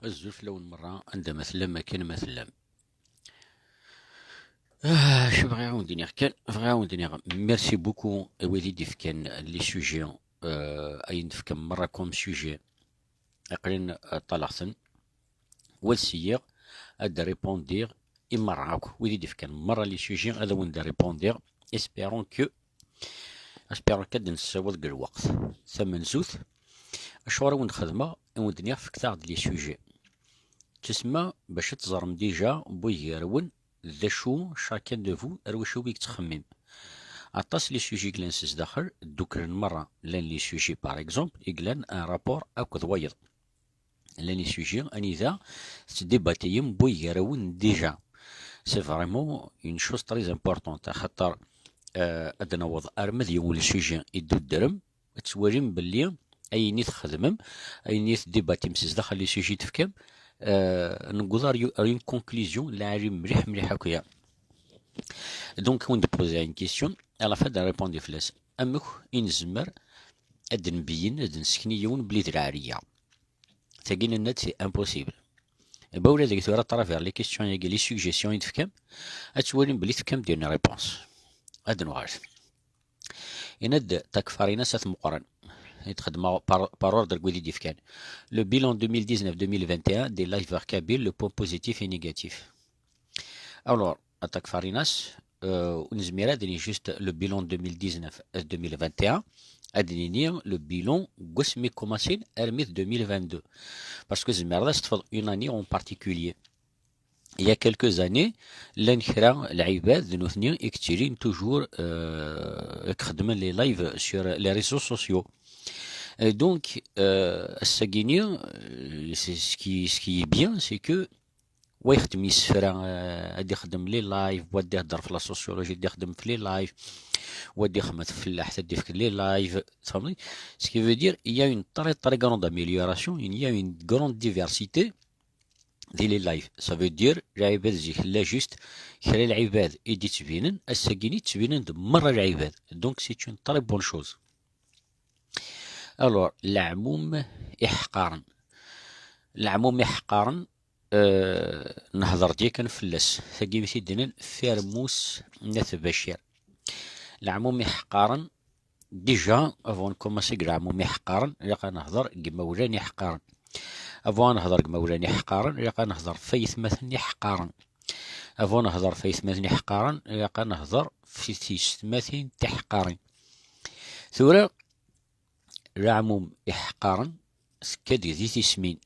الزلف لون مرة عندما ثلم كان ما ثلم. شو بغي عاود نير كان بغي عاود نير ميرسي بوكو وليدي في كان لي سوجي اين في كم مرة كوم سوجي اقرين طلعتن والسيغ اد ريبوندير اما راك وليدي في كان مرة لي سوجي هذا وين دا ريبوندير اسبيرون كاد نساوض الوقت ثمن زوث اشهر وين خدمة وين دنيا في كثار لي سوجي تسمى باش تزرم ديجا بويرون ذا شو شاكان دو فو اروشو بيك تخمم عطاس لي سوجي كلانسز داخل دوكرن مرة لان لي سوجي باغ اكزومبل يقلان ان رابور اكد ويض لان لي سوجي اني ذا تديباتيم بويرون ديجا سي فريمون اون شوز تري امبورطونت خاطر ادنا وض ارمد يول السوجي يدو الدرم توريم بلي ايني تخدمم ايني تديباتيم سيز داخل لي سوجي تفكم نقدر une conclusion لا عارف مليح هكايا. دونك وين تبوزي une question à la fin de répondre فلاس امك نزمر اد نبين اد نسكني يون بلي دراريه تاقين النت سي امبوسيبل باولا ديك ثورة طرا فيغ لي كيستيون ياكي لي سوجيسيون يتفكم اتولين بلي تفكم ديرنا ريبونس اد نوارث يند تكفارينا سات مقرن يتخدم par ordre قولي ديف كان le bilan 2019-2021 des lives Kabyle, le point positif et négatif. Alors, attaque Farinas, نزميرا دني juste le bilan 2019-2021 ادني le bilan قسمي كوماسين ارميث 2022 parce que زميرا ستفضل une année en particulier. Il y a quelques années لان خرا العباد ذنوثنيا اكتيرين توجور يخدمن لي لايف sur les réseaux sociaux. Donc, ce qui est bien, c'est que ويخدم يسفرا ادي يخدم لي لايف ودي يهضر في لا سوسيولوجي ودي يخدم في لي لايف ودي يخدم في الفلاح تدي في لي لايف فهمتي سكي فو دير il y a une très grande amélioration il y a une grande diversité ديال لي لايف ça veut dire العباد زيك لا جوست خلال العباد يدي تبينن الساكيني تبينن مرة العباد دونك سي اون تري بون شوز. الور العموم احقارا نهضر ديك نفلس ثقي سيدنا فيرموس ناث بشير العموم احقارا ديجا افون كوماسي العموم احقارا يقا نهضر قمولاني حقارا افون نهضر قمولاني حقارا يقا نهضر فيث مثني حقارا افون نهضر فيث مثني حقارا يقا نهضر في تيستماثين تحقارين ثورة العموم احقارا سكادي ذي تسمين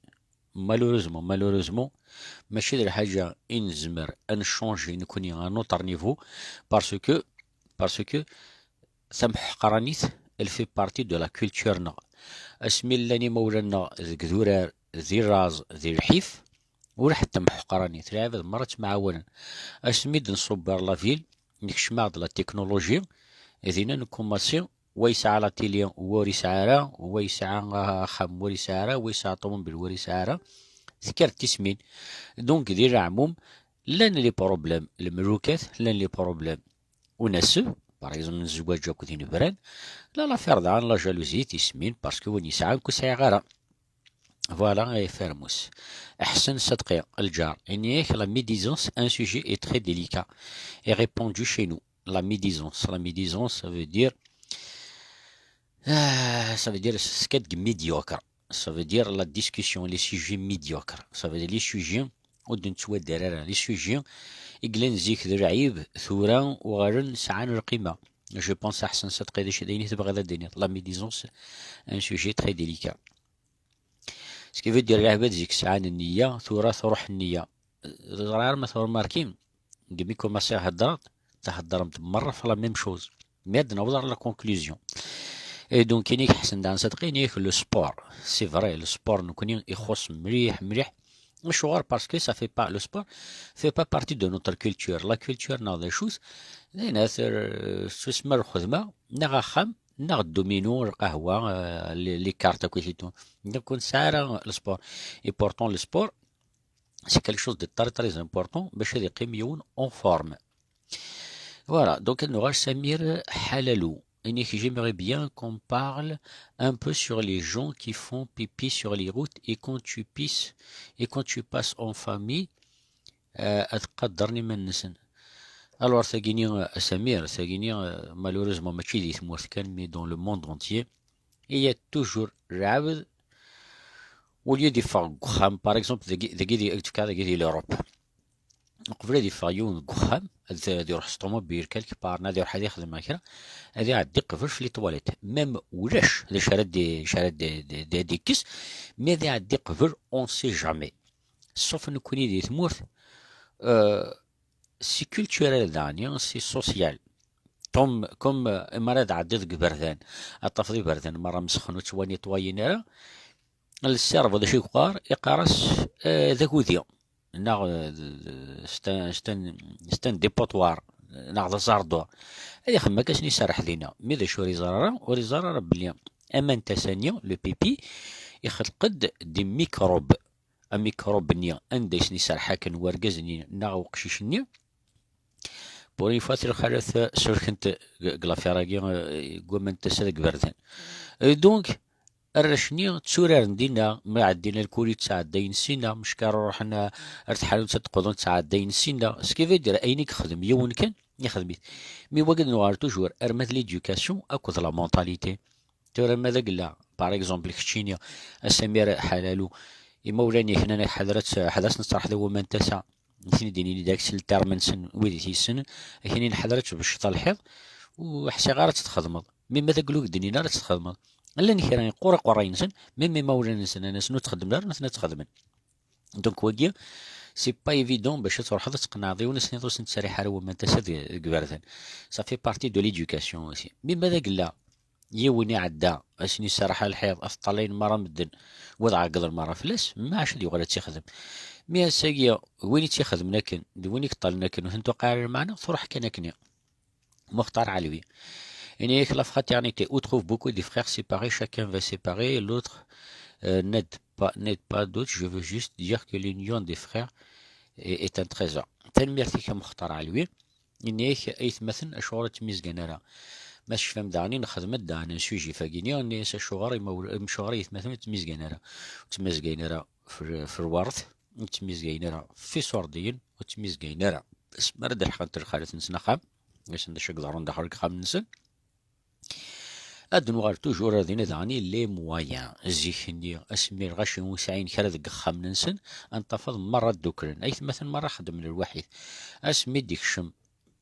مالوريزمون ماشي دير حاجه نزمر نشونجي نكوني ان اوتر نيفو باسكو ثم حقرانيت الفي بارتي دو لا كولتورنا اسمي لاني مولانا ذيك ذورار ذي الراز ذي الحيف ولا حتى محقرانيت العباد مرات معاونا اسمي نصبر لا فيل نكشمع د لا تكنولوجيا اذينا نكوماسي ويسعى لا تيليون وريسعارا ويسعى خم وريسعارا ويسعى طوموبيل وريسعارا ذكر تسمين دونك دير عموم لان لي بروبليم الملوكات لان لي بروبليم ونسب باغ اكزومبل الزواج كوتين بران لا فردان لا جالوزي تسمين باسكو وين يسعى كوسعي غارا فوالا اي فيرموس احسن صدقي الجار انيك لا ميديزونس ان سوجي اي تري ديليكا اي ريبوندو شي نو لا ميديزونس ça veut dire ça veut dire ce qui est médiocre. Ça veut dire la discussion, les sujets médiocres. Ça veut dire les sujets ودن توا الدرارة les sujets يقلن زيك ذرعيب ثورا وغارن سعان القيمة. Je pense أحسن صدق هذا الشيء ديني تبغى هذا الدنيا. La médisance un sujet très délicat. Ce qui veut dire العباد زيك سعان النية ثورا تروح النية. ضرار ما ثور ماركين. قبل كوماسي هدرت مرة في la même chose. Mais نوضر la conclusion. Et donc كاين يحسن دان صدقي نيك لو سبور سي فري لو سبور نكون يخص مليح مشوار باسكو سا في با لو سبور في با بارتي دو نوتر كولتور لا كولتور نا دي شوز ناس تسمى الخدمه نغا خام نغ الدومينو القهوه لي كارت كويتو نكون ساره السبور اي بورتون لو سبور سي كالك شوز دو تري امبورطون باش يقيم يون اون فورم فوالا دونك نوغاش سمير حلالو j'aimerais bien qu'on parle un peu sur les gens qui font pipi sur les routes et quand tu passes en famille تقدرني ما ننسن. Alors ثاقيني سمير ثاقيني malheureusement ماشي دي ثمورت كان مي dans le monde entier il y a toujours العبد ولي دي فاغ قخام باغ اكزومبل ذاكي دي تفكا ذاكي دي لوروب قبل هادي فايون قخام هادي يروح الطوموبيل كالك بار نادي يروح هادي يخدم هكذا هادي عاد يقفل في لي طواليت ميم ولاش هذا شارد دي كيس مي هادي عاد يقفل اون سي جامي سوف انو كوني دي ثمورت سي كولتوريل دانيا سي سوسيال كوم مرة عدد بردان الطفضي بردان مرة مسخن وتواني طواينيرا السيرفو ذا شيكوار يقارس ذاك وذيا ناغ ستان ديبوطوار ناغ ذا زاردو هذي خما كاسني سارح لينا مي ذا شو ريزارا بلي امان تسانيا لو بيبي يخلقد دي ميكروب ميكروب نيا انديسني سارحا كان ورقزني ناغ وقشيشني بوري فاتر خالث سركنت غلافيراكي قومن تسرق بردان دونك الرشني تسورار ندينا ما عدينا الكوري تساعدين سينا مش كارو روحنا ارتحالو تقضون تساعدين سينا سكيفي دير اينيك خدم يوم كان يخدميت مي وقت نوار توجور ارمات ليديوكاسيون اكوض لا مونطاليتي تورا ماذا قلا باغ اكزومبل كتشينيا السمير حلالو يمولاني هنا حدث نصرح ذو من تسع نسيني ديني داك الترمنسن ويدي تيسن هنا نحضرت باش تلحظ وحسي غير تتخدمض مي ماذا قلوك ديني نار تتخدمض الا نكيراني قورا قرينسن ميمي مولا نسن انا سنو تخدم دار مثلا تخدمن دونك وكيا سي با ايفيدون باش تروح تقنع ضيون سنيطو سنتساري حارو ما تسد كبارثن صافي بارتي دو ليدوكاسيون اوسي مي ماذا قلا يوني عدا اسني سرح الحيض افطالين مرة مدن وضع قدر مرة فلس ما عاش اللي ولا تيخدم مي ساقيا وين تيخدم لكن وين يقطل لكن وانتو قاعد معنا تروح كنكني مختار علوي. Et la fraternité, on trouve beaucoup de frères séparés, chacun va séparer, l'autre n'aide pas d'autres. Je veux juste dire que l'union des frères est un trésor. تنميرتي كمختار علوي إني أيث مثلا أشعر تميز جنرا مش فهم دعني نخدم دعني سوجي فاقيني إني سشعر مشعر أيث مثلا تميز جنرا تميز جنرا في الورث تميز جنرا في صوردين وتميز جنرا بس مرد الحقن ترخالة نسنا خام باش ندشق ضرون دخل خام نسن ادنوار توجور هذين دعني لي مويان زيخني اسمي الغش وسعين كرا ذق خام ننسن انتفض مرة دوكرن ايث مثلا مرة خدم من الوحيد اسمي ديك شم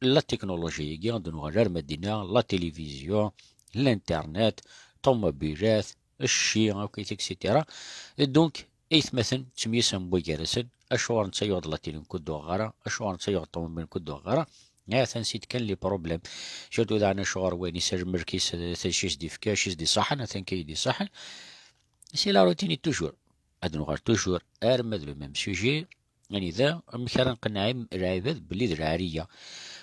لا تكنولوجيا كي ندنوار مدينة لا تلفزيون الانترنت طوموبيلات الشي هاكا اكسيتيرا دونك ايث مثلا تميسن بويكارسن اشوار نتسيوض لاتيلين كدو غارة اشوار نتسيوض طوموبيل كدو غارة ثانسيت كان لي بروبليم شدو دعنا شعور وين يسجل مركز شيش دي فكا شيش دي صحن ثانكي دي صحن سي لا روتيني توجور ادنو غار توجور ارمد بميم سوجي يعني ذا مكرا قنعيم العباد بلي درعارية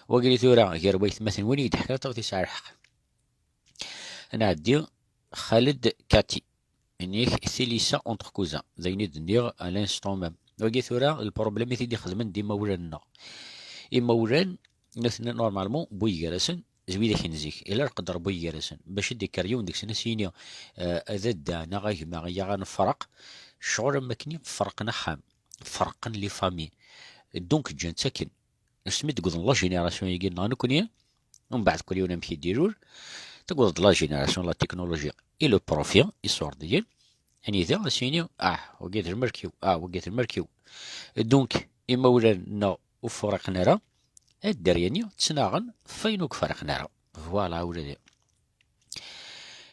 وقلت ورا غير بيت مثلا وين يضحك طوتي ساعة الحق انا عدي خالد كاتي انيك ثيليسا اونتر كوزان زيني دنيغ الانستون ميم وقلت ورا البروبليم يثيدي خدمن دي مولانا مولان نثنى نورمالمون بوي جالسن زويدة كنزيك إلا قدر بوي جالسن باش دي كاريون ديك سنسينيا أذد نغايه ما غيغان فرق شعور مكني فرقنا خام فرقا لي فامي دونك جان ساكن سميت قضن لا جينيراسيون يقولنا نكوني ومن بعد كل يوم نمشي ديرور تقول لا جينيراسيون لا تكنولوجيا إي لو بروفيان يصور ديال يعني ذا سينيا وقيت المركيو دونك إما ولا وفرقنا راه الدرياني تسناغن فينوك فرقنا راه فوالا ولدي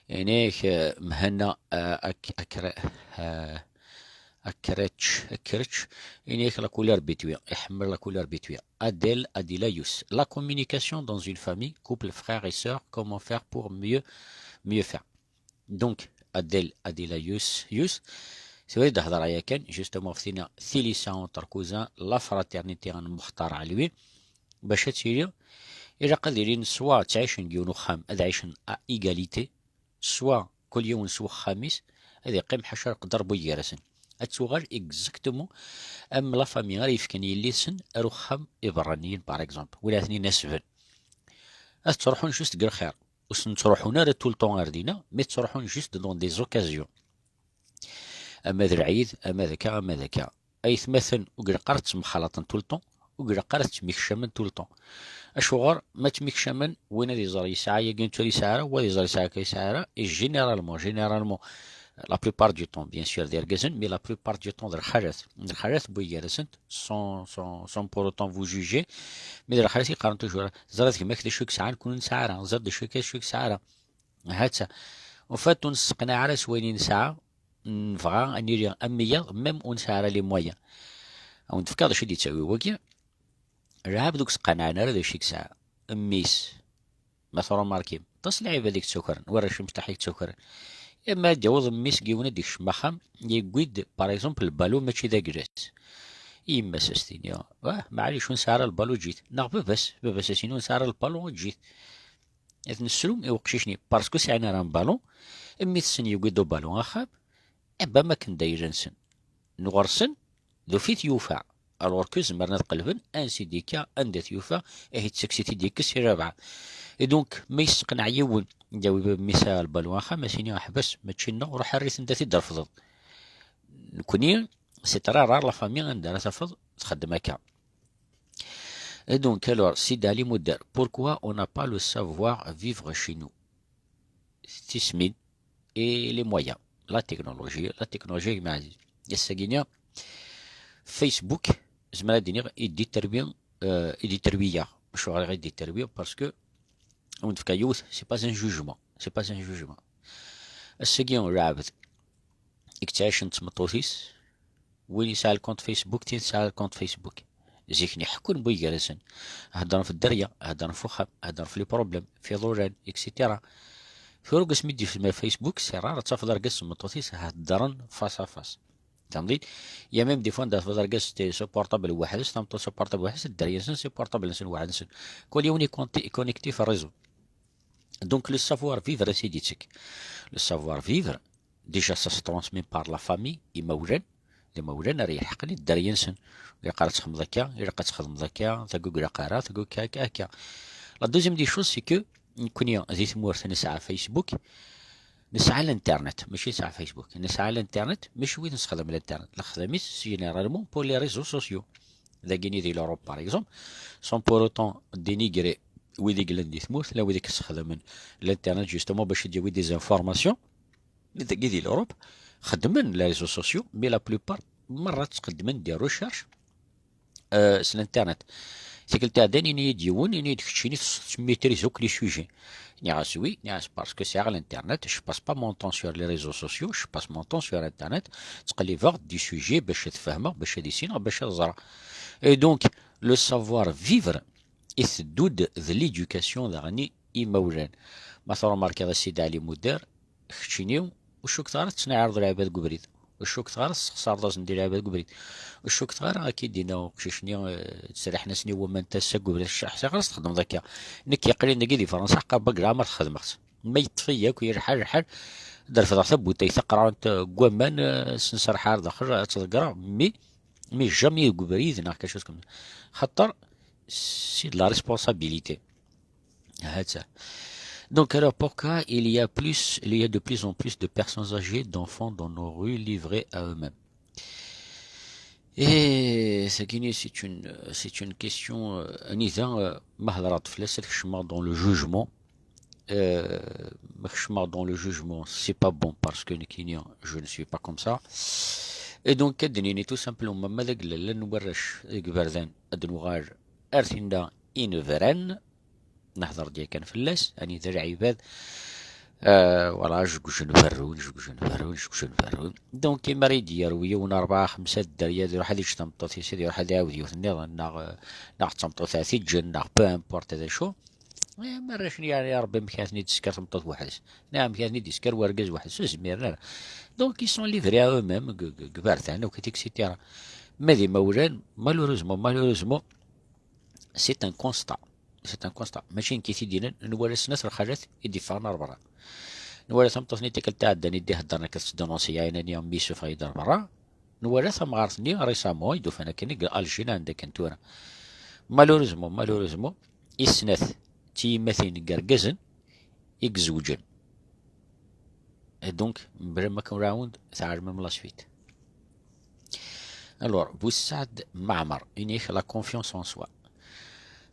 يعني مهنا أكرتش يعني la couleur بيتويا يحمل la couleur بيتويا Adélaïus la communication dans une famille couple frères et sœurs comment faire pour mieux faire donc Adélaïus سوي هضر عليا كان جوستومون فينا ثيليسا تركوزا لا فراترنيتي غنمختار علوي باش تسيري إلا قادرين سوا تعيشن ديونو خام هذا عيشن إيغاليتي سوا كل يوم سوا خامس هذا قيم حشر قدر بويرسن أتسوغال إكزاكتومون أم لا فامي غير يفكن يليسن أرو خام إبرانيين باغ إكزومبل ولا ثنين نسفن أتروحون جوست قر خير وسنتروحو نارا طول طون غاردينا مي تروحون جيست دون دي زوكازيون اما ذا العيد اما ذاكا اما ذاكا اي ثمثل وقرا قرات مخلطا طول طون وقرا قرات تميكشامن طول طون اشوغر ما تميكشامن وين هذه زري ساعه يا تولي ساعه وهذه زري ساعه كاي ساعه اي جينيرالمون لا بلوبار دو طون بيان سور ديال كازن مي لا بلوبار دو طون در الحاجات بويالسنت سون بور اوتون فو جوجي مي در الحاجات يقارن توجور زرات كيما كدا شوك ساعه نكون ساعه زرد شوك ساعه هاتسا وفات نسقنا على سوينين ساعه نفغا انيري امية ميم اون ساعه لي مويا او نتفكر شو دي تسوي وكيا راه دوك سقنعنا على شيك ساعه ميس مثلا ماركيم تصلعي هذيك تسكر ورا شي مفتاحيك تسكر اما جوز ميس كيونا ديك الشماخه يقيد باغ اكزومبل البالو ماشي ذا كراس اما ساستينيا معليش نسعر البالو جيت ناغ باباس سينو نسعر البالو جيت اذن السلوم يوقشيشني باسكو سعنا راه بالون امي تسن يقيدو بالون اخاب ابا ما كن داير نسن نغرسن ذو فيت يوفع الوغ كو زمرنا تقلبن انسي ديكا اندات يوفع اهي تسكسيتي ديك سي رابعه اي دونك ما يسقنع يون جاوي مثال بالون اخا ما سيني احبس ما تشينا وروح الريس انت تدار فضل نكوني سي ترى رار لا فامي عندها ترفض تخدم هكا. Et donc, alors, si dans les modèles, pourquoi on n'a pas le savoir-vivre chez nous? Tismin et les moyens, la technologie, معزز. السجينة Facebook, زمان الدنيا يدي تربية مش غير يدي تربية باسكو on fait youth, c'est pas un jugement, السجين رابط اكتاشن تمطوثيس وين يسال كونت فيسبوك تنسال كونت فيسبوك زيكني حكون بوي جالسن هدرن في الدرية هدرن في الخب هدرن في لي بروبليم في ضران اكسيتيرا في رقص ميدي في الفيسبوك سرارة تفضل رقص مطوثيس هدرن فاس فاس تمضي يا ميم دي فون تفضل رقص تي سو بورتابل واحد تمطو سو بورتابل واحد الدرية سو بورتابل نسن واحد نسن كل يوم كونيكتي في الريزو. Donc le savoir-vivre c'est dit le savoir-vivre déjà ça se transmet par la famille يمولن لمولن راه يحقني الدري ينسن يقرا تخدم ذاكا يلقى تخدم ذاكا ثاكو قرا قرا ثاكو هكا. لا دوزيام دي شوز سي كو نكون زي ثمورث نسعى فيسبوك نسعى الانترنت ماشي نسعى فيسبوك نسعى الانترنت مش وين نستخدم الانترنت الخدميس جينيرالمون بور لي ريزو سوسيو ذا كيني دي لوروب باغ اكزومبل سون بور اوتون دينيغري ويدي قلن دي ثمورث لا ويدي كتستخدم الانترنت جوستومون باش تجيوي دي زانفورماسيون ذا كي دي لوروب خدمن لي ريزو سوسيو مي لا بلوبار مرات تقدمن دي ريشيرش سي الانترنت سيكل تاع داني ني ديون ني تكتشيني تميتريزو كلي سوجي نياس وي نياس باسكو سي على الانترنت جو باس با مون طون سور لي ريزو سوسيو جو باس مون طون سور انترنت تقلي فاغ دي سوجي باش تفهمه باش ديسينا باش تزرع. اي دونك لو سافوار فيفر يثدود ذا ليدوكاسيون ذغني يمولان مثلا ماركي هذا السيد علي مدير خشينيو وشو كثار تنعرض العباد قبريد وشو كثار خسار داز ندير العباد قبريد وشو كثار اكيد دينا كشيشني تسرح ناسني وما انت قبريد الشخص غير تخدم ذاك نك يقري ندير دي فرنسا حقا بقرامر تخدمت ما يطفيك ويرحل دار في ضغط بوتي تقرا انت قوامان سنسر حار داخل تقرا مي جامي قبريد هناك كاش خاطر c'est de la responsabilité. Donc alors pourquoi il y a de plus en plus de personnes âgées, d'enfants dans nos rues livrés à eux-mêmes? Et c'est une question dans le jugement. Dans le jugement, c'est pas bon parce que je ne suis pas comme ça. Et donc tout simplement ماذا قال لن نورش قبردان ادنوغاج ارثندا إنفرن نحضر ديال كان فلاس اني ذا العباد ولا جوج نفرون دونك كيما ريدي رويه ون 4 5 الدريه يروح هذا يشتمطو في سيدي يروح هذا يعاود يوثني ناغ تمطو ثلاثي جن ناغ بو امبورت هذا شو ما راشني يا ربي مكاثني تسكر تمطو واحد نعم مكاثني تسكر ورقز واحد سميرنا دونك كي سون ليفري او ميم كبارتان وكيتيك سيتيرا ماذي مولان مالوريزمون سي ان كونستا ماشي كي دينا نورس ناس الحاجات يدي فانا برا نورس مطفني تيك تاع داني دي هضرنا كتدونونسي عيناني ميسو فايدر برا نورس مغارثني ريسامو يدو فانا كني الجين عندك انتورا مالوريزمون يسنث تي مثين قرقزن يتزوجن. دونك برمك راوند تعلم لا سويت. Alors, Boussad Ma'mar, unique la confiance en soi.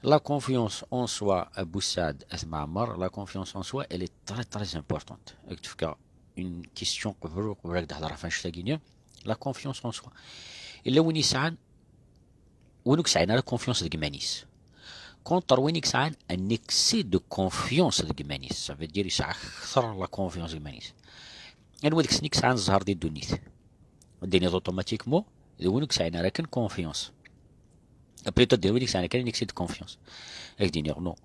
La confiance en soi, Boussad Ma'mar, la confiance en soi, elle est très très importante. En tout cas, une question que vous avez la confiance en soi. Et là où nous sommes, la confiance de Gmanis. Contre où nous sommes, un excès de confiance de Gmanis. Ça veut dire que la confiance de Gmanis. Et nous sommes zahar des données. Données automatiquement. ونك سعينا لكن كونفيونس بليتو دير ونك سعينا كان نكسي دو كونفيونس هاك دينيغ نو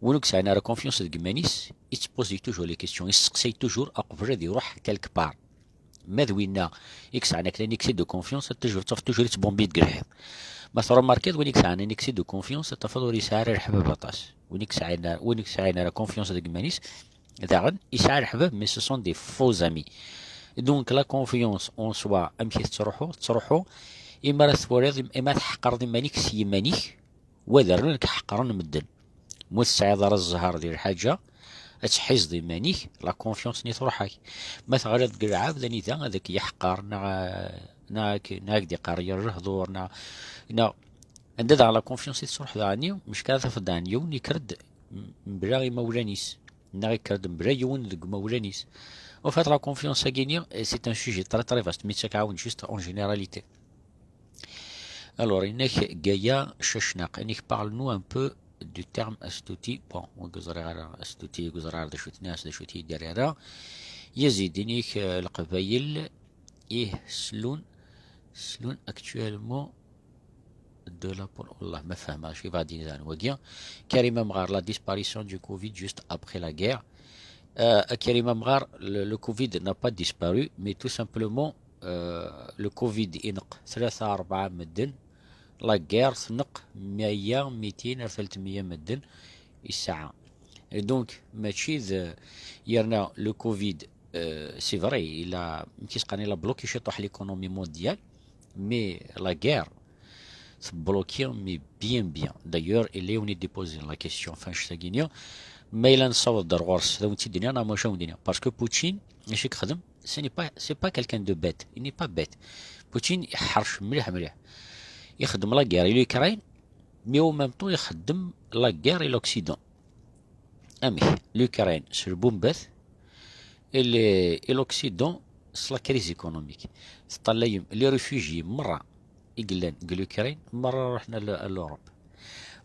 ونك سعينا راه كونفيونس ديك مانيس يتبوزي توجور لي كيسيون يسقسي توجور اقبل غادي يروح كالك بار ماذ وينا يكسعنا كلا نكسي دو كونفيونس توجور تصف توجور يتبومبي دكرحيض مثلا ماركيت ونك سعينا نكسي دو كونفيونس تفضل يسعر الحباب بطاس ونك سعينا راه كونفيونس ديك مانيس داغن يسعر الحباب مي سو سون دي فوز امي. دونك لا كونفيونس اون سوا امشي تروحو اما راه توريض اما تحقر مانيك سي مانيك وذر لك حقرن مدن مستعيض راه الزهر ديال الحاجه تحيز دي مانيك لا كونفيونس ني تروحك ما تغرد كاع عاود نيتا هذاك يحقر ناك دي قاريه الرهضور نا عندها لا كونفيونس تروح داني مش كذا في دانيو نكرد بلاغي مولانيس نغيكرد بلا يون دك مولانيس. En fait, la confiance à gagner, c'est un sujet très très vaste, mais c'est juste en généralité. Alors, Gaïa Sheshnak, parle-nous un peu du terme astuti. Bon, on va astuti, de chutini derrière. Yazid, le Qabaïl, et Sloun actuellement de la Allah, ma femme, je vais dire, Karim Amrar, la disparition du Covid juste après la guerre. Karim Amrar, le Covid n'a pas disparu, mais tout simplement, le Covid ينق 3-4 مدن، la guerre تنق 100 200 300 مدن الساعة. Et donc, ماشي يرنا le Covid, c'est vrai, il a bloqué شطح l'économie mondiale, mais la guerre bloqué, mais bien. D'ailleurs, il est déposé la question fin شتاقينيا ما إلا نصوت دار غورس ذا ونتي الدنيا أنا ماشي الدنيا باسكو بوتشين ماشي كخدم سي با كالكان دو بيت إني با بيت بوتشين يحرش مليح يخدم لا غير لوكراين مي او ميم طون يخدم لا غير لوكسيدون امي لوكراين سربون بث اللي لوكسيدون سلا كريز ايكونوميك طلع لي ريفوجي مرة يقلان لوكراين مرة رحنا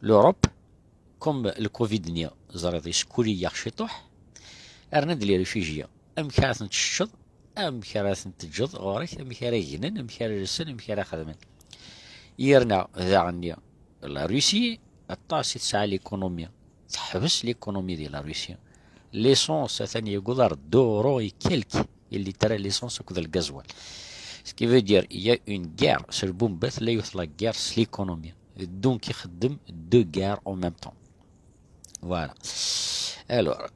لوروب كوم الكوفيد نيا زريضي سكولية خشيطوح ارند لي ريفوجيا ام كارثن تشد ام كارثن تجد غوريك ام كاريجنن ام كارسن ام كارا خدمن يرنا ذا عني لا روسي الطاس تسعى ليكونوميا تحبس ليكونومي ديال لا روسيا ليسونس ثاني يقدر دورو كيلك اللي ترى ليسونس كذا الغازوال سكي فو دير يا اون غير سربون بث لا يطلق غير ليكونوميا دونك يخدم دو غير اون ميم طون. Voilà. Alors,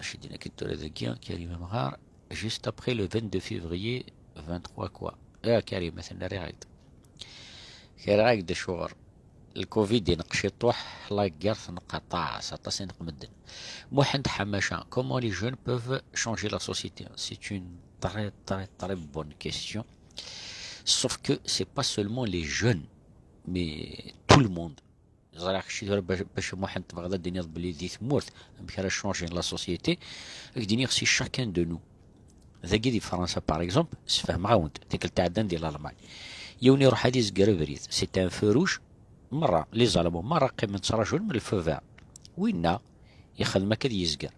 je dis que le Karim Amrar, juste après le 22 février 23 quoi. Karim, مثلا رعد. كراعد دشور. الكوفيد ينقشي طوح لا غيرث نقطع سطاسين مدن. محمد حماشا, comment les jeunes peuvent changer la société? C'est une très bonne question. Sauf que c'est pas seulement les jeunes, mais tout le monde. زراك شي باش محمد تبغى الدنيا بلي دي ثمورت بكرا شونجي لا سوسيتي الدنيا سي شاكان دو نو. ذاكي دي فرنسا باغ اكزومبل سفهم عاود ديك التعدان ديال الالمان يوني يروح هادي زكرا بريد سي ان فو روج مره لي ظلموا مره قيمه رجل من الفوفا وينا يخدم هكا يزكر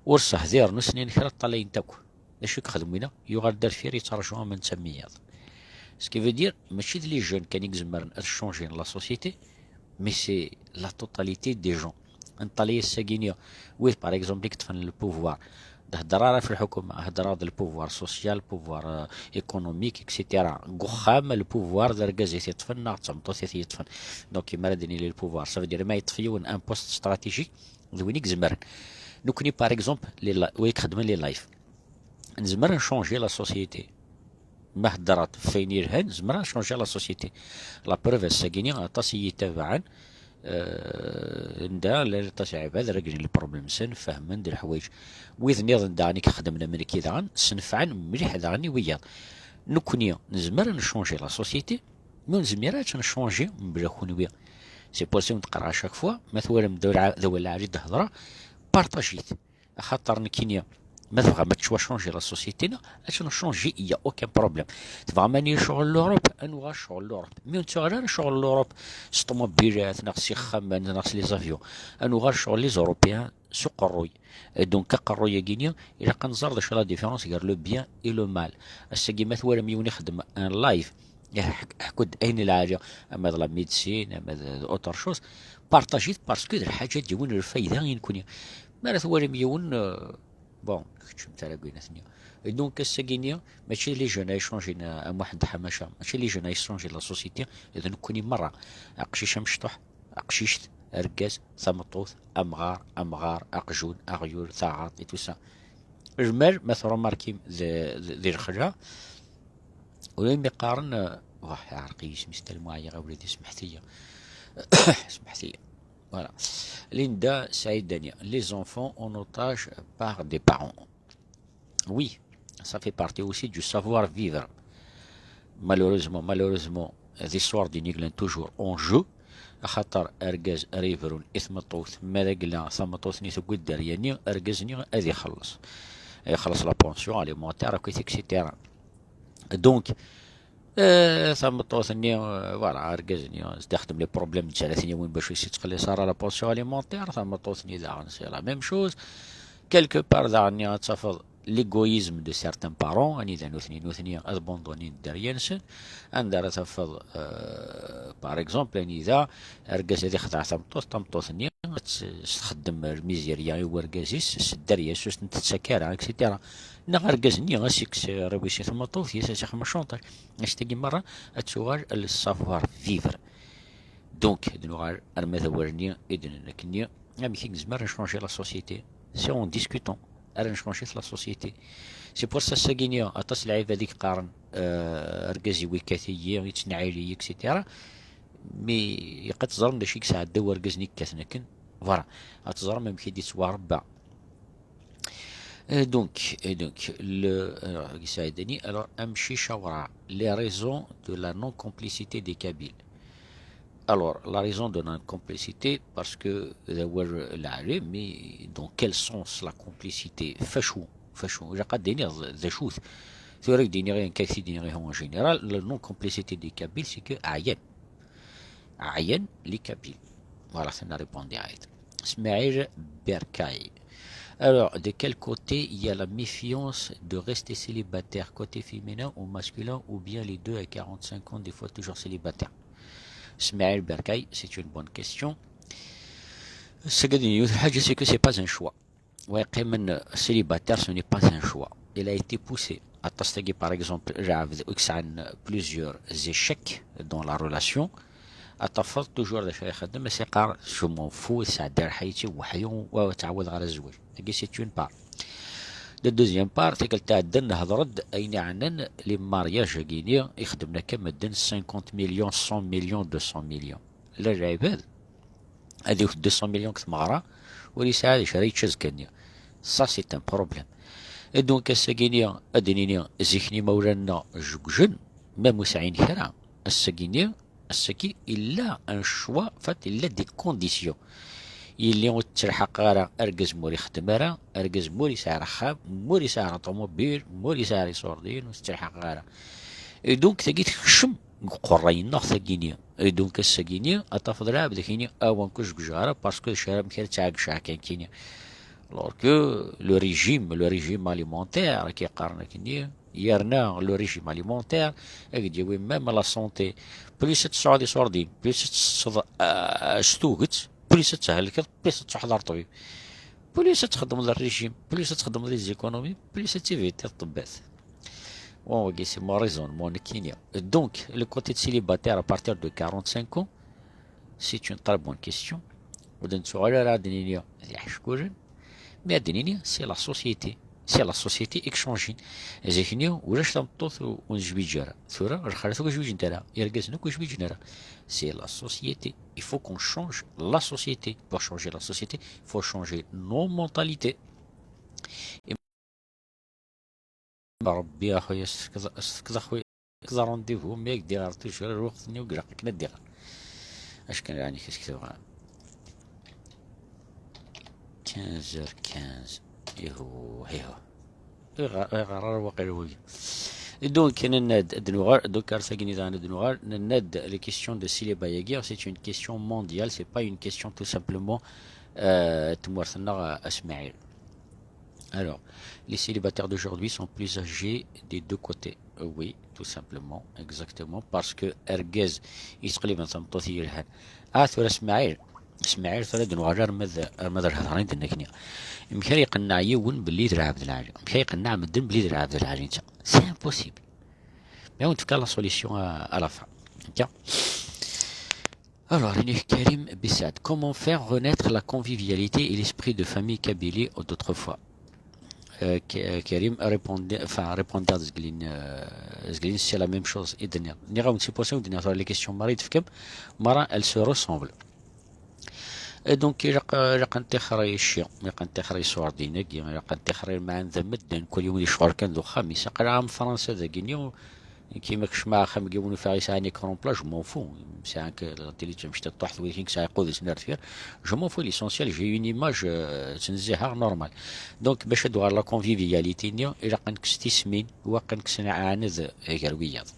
ورصه دير نص سنين كرا طالعين تاكو اش يخدم وينا يغال دار فير يترجعوا من تسميات سكي في دير ماشي لي جون كان يكزمر شونجي لا سوسيتي mais c'est la totalité des gens. انطاليه الساكينيا ويث باغ اكزومبل كتفن البوفوار هضرا في الحكومه هضرا د البوفوار سوسيال بوفوار ايكونوميك اكسيتيرا غوخام البوفوار دركازي تيطفن تصمتو تيطفن دونك كيما ديني لي البوفوار صافي دير ما يطفيون ان بوست استراتيجيك وينيك زمرن نكوني باغ اكزومبل لي ويك خدمن لي لايف نزمر نشونجي لا سوسيتي ما هدرات فين يرهن زمرا شونجي لا سوسيتي لا بروف الساكيني عطاسي تبعا ندا لا تصعب هذا رجل البروبليم سن فهمن ديال الحوايج ويذ نيض داني كخدمنا من كي داغن سنفعن مليح داغني وياض نكوني نزمر نشونجي لا سوسيتي ما نزميراتش نشونجي بلا كونويا سي بوسيبل تقرا شاك فوا مثلا ذوي العريض هضره بارطاجيت خاطر نكينيا ما تبغى ما تشوا شونجي لا سوسيتينا اش نشونجي يا اوكان بروبليم تبغى ماني شغل لوروب انو شغل لوروب مي نتوغا شغل لوروب الطوموبيلات ناقص يخمن ناقص لي زافيون انو غير شغل لي زوروبيان سوق قروي دونك قروي كينيا الا كنزار داش لا ديفيرونس غير لو بيان اي لو مال الساكي مثلا ميون يخدم ان لايف حكود اين الحاجه اما لا ميديسين اما اوتر شوز بارطاجيت باسكو الحاجات ديون الفايده يكون ما ثوالي ميون بون كنت تاع قينا ثانيه دونك الساكينيا ماشي لي جون يشونجينا واحد حماشه ماشي لي جون يشونجي لا سوسيتي اذا نكوني مره قشيشه مشطوح قشيشت ركاز ثمطوث امغار اقجون اغيور ثاعات اي تو سا جمال مثلا ماركي ذي الخجا ولم يقارن واح عرقي سميت المعايا وليدي سمحتي سمحتي voilà Linda Saïd Dania les enfants en otage par des parents oui ça fait partie aussi du savoir-vivre malheureusement l'histoire d'Iniglan toujours en jeu خاطر ارجاز ريفرون اثمطوث مالا ثمطوث ني تقول درياني ارجازني غادي يخلص لا بونسيون اليمونتير كويس اكسيتيرا دونك ثمطوث ني فوالا ارجازني تخدم لي بروبليم تاع 3 يوم باش يتقلي صار لا بونسيون اليمونتير ثمطوث ني داغ سي لا ميم شوز كيلكو بار داغني تفضل ليغويزم دو سارتان بارون اني ذا نوثني ابوندوني دريانسن عندها تفضل بار اكزومبل اني ذا ركاز هذي خدع تمطوث ني تخدم الميزيريا وركازيس الدريه سوس تتسكر اكسيتيرا نغركاز ني غاسيكس ربيسي تمطوث يسا خما شونطاج اشتاقي مره اتسوار السافوار فيفر دونك دنوار انا ورني اذن كني ام كي نزمر نشونجي لا سوسيتي سي اون ديسكوتون انا نشونجي لا سوسيتي سي بور سا ساكينيا اطاس العيب هذيك قارن ركازي ويكاثيه يتنعيلي اكسيتيرا مي يقد تزرم داشيك ساعه دو ركزني كاثنكن فوالا تزرم ميم كي دي سوا ربع donc le Saïdani alors amchi shawara les raisons de la non complicité des Kabyles alors la raison de la non complicité parce que l'arrêt mais dans quel sens la complicité fachou j'ai pas donné des choses c'est vrai que donner un cas donner en général la non complicité des Kabyles c'est que Ayen les Kabyles voilà ça n'a répondu à être Smaïr Berkay. Alors, de quel côté il y a la méfiance de rester célibataire, côté féminin ou masculin, ou bien les deux à 45 ans, des fois toujours célibataire? Smaïl Berkay, c'est une bonne question. C'est que c'est pas un choix. Ouais, célibataire, ce n'est pas un choix. Il a été poussé. À Tastagui, par exemple, plusieurs échecs dans la relation. اتفضل توجور هذا الشيء يخدم بس يقار شو مفو سعدار حياتي وحيون وتعود على الزواج هكي سي اون بار دو دوزيام بار تقل تاع الدن هضرد اين عنن لي مارياج كينيا يخدمنا كما الدن 50 مليون 100 مليون 200 مليون لا العباد هذي 200 مليون كتمغرا ولي ساعه شريت شاز كنيا سا سي ان بروبليم دونك الساكينيا ادنينيا زيكني مولانا جوجن ما مسعين كرا الساكينيا السكي إلا ان شوا فات إلا دي كونديسيون اللي تلحق غير أركز موري خدم راه أركز موري سعر خاب موري سعر طوموبيل موري سعر صوردين وتلحق غير دونك تاكيت خشم قرين ناخ ثاكينيا دونك الساكينيا أتفضل عبد كينيا أوان كوش كجارة باسكو الشارع مكان تاع كشاكين كينيا alors que le régime alimentaire qui قارنا كينيا يرنا لو ريجيم اليمونتير يديوي ميم لا سونتي بليس تسعودي صوردين بليس شتوقت بليس تهلكت بليس تحضر طبيب بليس تخدم الريجيم بليس تخدم لي زيكونومي بليس تيفيتي الطبات bon c'est mon raisonnement كينيا donc le côté de célibataire à partir de 45 ans c'est une très bonne question ودن سؤال راه دنيا يحشكوجن mais دنيا c'est la société سي لا سوسيتي اكشونجين زيكني ولاش تمطوط ونجبي جارة ثورة رخالة وجبي جنتارا يرقز نوك وجبي جنارا سي لا سوسيتي il faut qu'on change la société pour changer la société il faut changer nos mentalités ربي اخويا كذا اخويا كذا رونديفو ميك دير توجور الوقت نيو قرا كنا دير اش كان يعني كاش كتبغى 15h15 يهو هيهو غرار واقع وي donc donc les questions de célibat guerre c'est une question mondiale c'est pas une question tout simplement alors les célibataires d'aujourd'hui sont plus âgés des deux côtés oui tout simplement exactement parce que ergez يتقلب تمطوثي الحال ثورة اسماعيل ثورة دنوغار ماذا الهضرين دنكني يمكن يقنع يون باللي يدير عبد العالي يمكن يقنع مدن باللي يدير عبد العالي انت سي امبوسيبل مي اون توكا لا سوليسيون ا لا فان اوكي alors Karim Bessad comment faire renaître la convivialité et l'esprit de famille kabylie d'autrefois Karim répondait à Zglin c'est la même chose et dernière نيغا نسيبوسيو dernière les questions مريض فكم مرة elles se ressemblent دونك رقم تخري الشيء رقم تخري صور دينك رقم تخري مع ذمدن كل يوم يشعر كان ذو خميس قرا عام فرنسا ذا كينيو كيما كشمع خم يقولون فاري ساعة كرون بلاج مون فو ساعة لا تيلي مش تطحث ويكين ساعة يقود سنار فير جو مون فو ليسونسيال جي اون ايماج تنزيها نورمال دونك باش ادوار لا كونفيفياليتي نيو الى قنكستي سمين وقنكسنا عانذ غرويات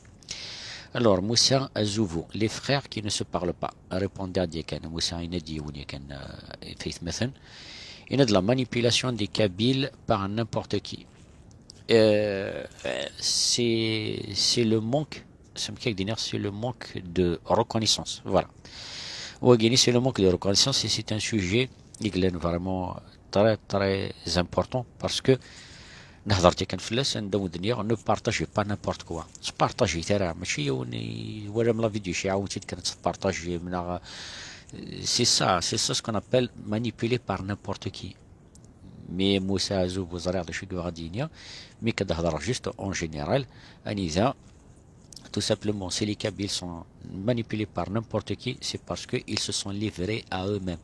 Alors, Moussa Azouvou, les frères qui ne se parlent pas, répondait à Diekan. Moussa Inadi ou Diekan Faith Methan. Il y a de la manipulation des Kabyles par n'importe qui. C'est le manque, c'est le manque de reconnaissance. Voilà. Ouagini, c'est le manque de reconnaissance et c'est un sujet, vraiment très très important parce que نهضرتي كان فلاس ندو الدنيا نو بارطاجي با نيمبورت كوا تبارطاجي ترى ماشي ولا من لا فيديو شي عاونتي كانت تبارطاجي من سي سا سكون ابل مانيبيلي بار نيمبورت كي مي موسى زوب وزريع دو شي غادينيا مي كتهضر جوست اون جينيرال اني ذا tout simplement si les Kabyles sont manipulés par n'importe qui c'est parce que ils se sont livrés à eux-mêmes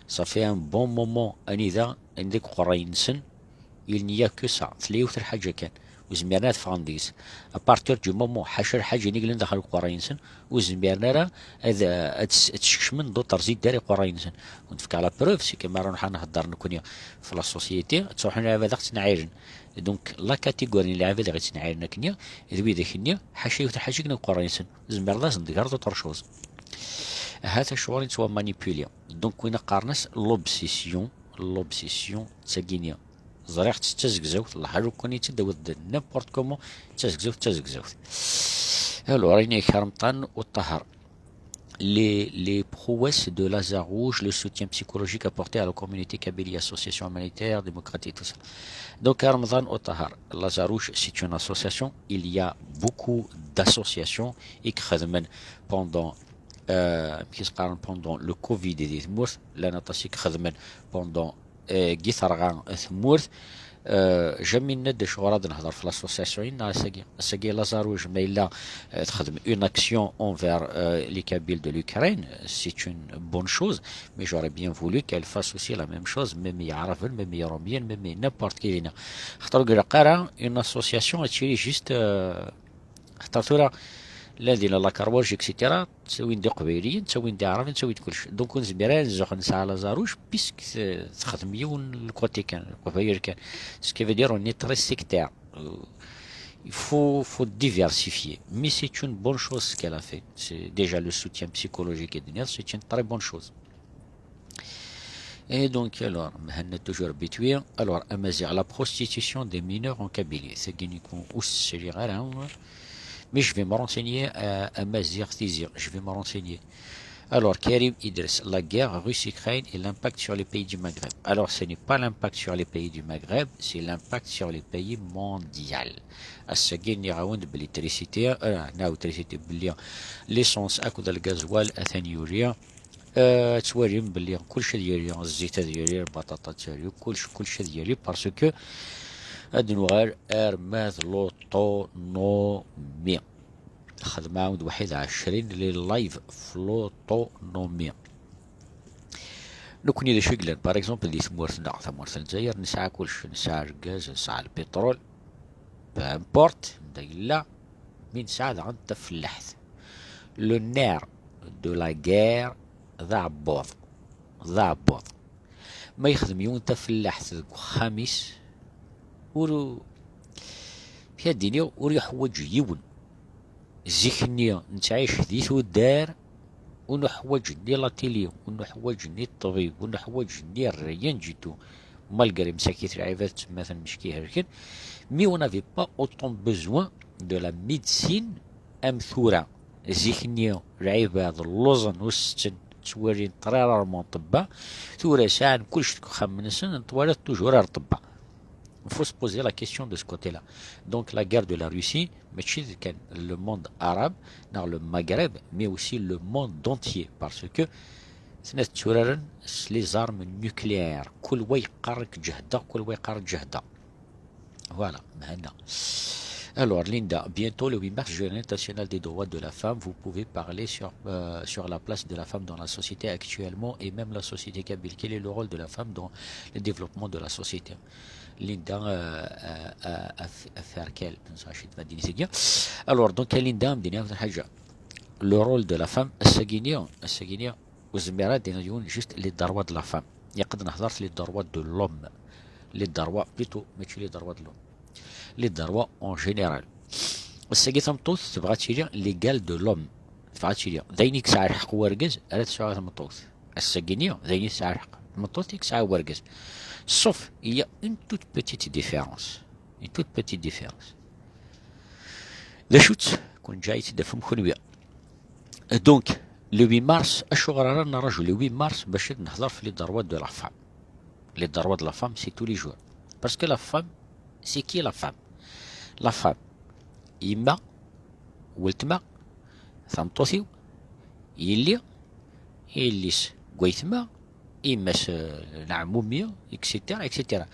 ça fait un bon moment اني ذا عندك قرين سن il n'y a que ça ثلاثة الحاجة كان وزميرنا فرانديس ابارتير دو مومون حشر حاجة نيقل ندخل قراينسن وزميرنا هذا تشكش من دو ترزيد داري قراينسن ونتفك على بروف سي كما رانا نهضر نكون في لا سوسيتي تروح نلعب هذاك تنعيرن دونك لا كاتيغوري اللي عاد غير تنعيرن كنيا ذوي ذاك كنيا حاجة حاجة كنا قراينسن زمير لازم دير دوطر شوز هذا الشوار سوا مانيبيوليا دونك وين قارنس لوبسيسيون تساكينيا زريح تزقزوت الله حلو كوني تدود نيمبورت كومون تزقزوت alors ريني كرمطان والطهر les prouesses de Lazarouche, le soutien psychologique apporté à la communauté kabylie, association humanitaire, démocratique, tout ça. Donc, Ramadan au Tahar, Lazarouche, c'est une association. Il y a beaucoup d'associations et pendant le Covid et des morts, la natation pendant جيثرغان ثمورث جميع ند شغراد نهضر في لاسوسياسيون ساكي لازاروج ميلا تخدم اون اكسيون انفير لي كابيل دو لوكرين سي اون بون شوز مي جوري بيان فولو كال فاس اوسي لا ميم شوز ميم يعرفن ميم يروميين ميم نيمبورت كي لينا خاطر قرا اون اسوسياسيون تشري جيست خاطر الذين لا كارواج اكسيتيرا تسوي ندي قبيليين تسوي ندي عربي تسوي كلشي دونك نزبيران نزوخ نسعى لازاروش بيسك تخدم يون الكوتي كان القبايل كان سكي في دير اون تري سيكتير il faut diversifier mais c'est une bonne chose ce qu'elle a fait c'est déjà le soutien psychologique et dernier c'est une très bonne chose et donc alors مهنا toujours habitué alors amazir la prostitution des mineurs en Kabylie c'est uniquement aussi mais je vais me renseigner à Mazir Tizir, je vais me renseigner. Alors, Karim Idriss, la guerre Russie-Ukraine et l'impact sur les pays du Maghreb. Alors, ce n'est pas l'impact sur les pays du Maghreb, c'est l'impact sur les pays mondiaux. السجين يعاون بالإلكتريسيتي ناوتريسيتي باللي ليسونس أكد الغازوال أثاني يوريا توريم باللي كل شيء ديالي الزيت ديالي البطاطا ديالي كل شيء ديالي باسكو هادي نوغال ارماز لوطونومي. خدمة عاود وحيد 20 لللايف فلوطونومي. نكوني شي قلان باغ اكزومبل دي ثمورتنا الجزائر نسعى كلشي، نسعى الغاز، نسعى البترول، بامبورت لا من سعى عند تفلحت. لو نير دو لا غير ذا عبوض، ذا عبوض ما يخدم يون تفلحت خامس ورو في الدنيا ورو يحوج يون زيكني نتعيش ذي الدار ونحوجني لا تيلي ونحوجني الطبيب ونحوجني الريان جيتو مالغري مساكيت العباد مثلا مشكي هكذا مي اون افي با اوتون بوزوان دو لا ميديسين امثوره زيكني العباد اللوزن والستن تورين طريرارمون طبا ثورة ساعة كلش خمن سن طوالت توجور طبا. Il faut se poser la question de ce côté-là. Donc la guerre de la Russie, le monde arabe, dans le Maghreb, mais aussi le monde entier, parce que les armes nucléaires. Voilà, maintenant. Alors Linda, bientôt le 8 mars, Journée internationale des droits de la femme. Vous pouvez parler sur la place de la femme dans la société actuellement et même la société kabyle. Quel est le rôle de la femme dans le développement de la société? Linda faire quel? Alors donc Linda le rôle de la femme السجينية والزميرات دينا يقول juste les droits de la femme. يقدر نهضر les droits de l'homme, les droits plutôt ماشي les droits de l'homme, les droits en général. السجي ثمطوث تبغى تشيلي l'égal de l'homme تبغى تشيلي ذينيك ساعة الحق ورقز ألا تسعى ثمطوث السجينية ذينيك ساعة الحق ثمطوث ساعة ورقز. Sauf, il y a une toute petite différence. Une toute petite différence. La chute, qu'on a été de donc, le 8 mars, le 8 mars, les droits de la femme. Les droits de la femme, c'est tous les jours. Parce que la femme, c'est qui la femme? La femme, Ima, Wiltma, Thamtothiw, Yili, Ilis, Gweithma, إماس العمومية إكسيتيرا إكسيتيرا.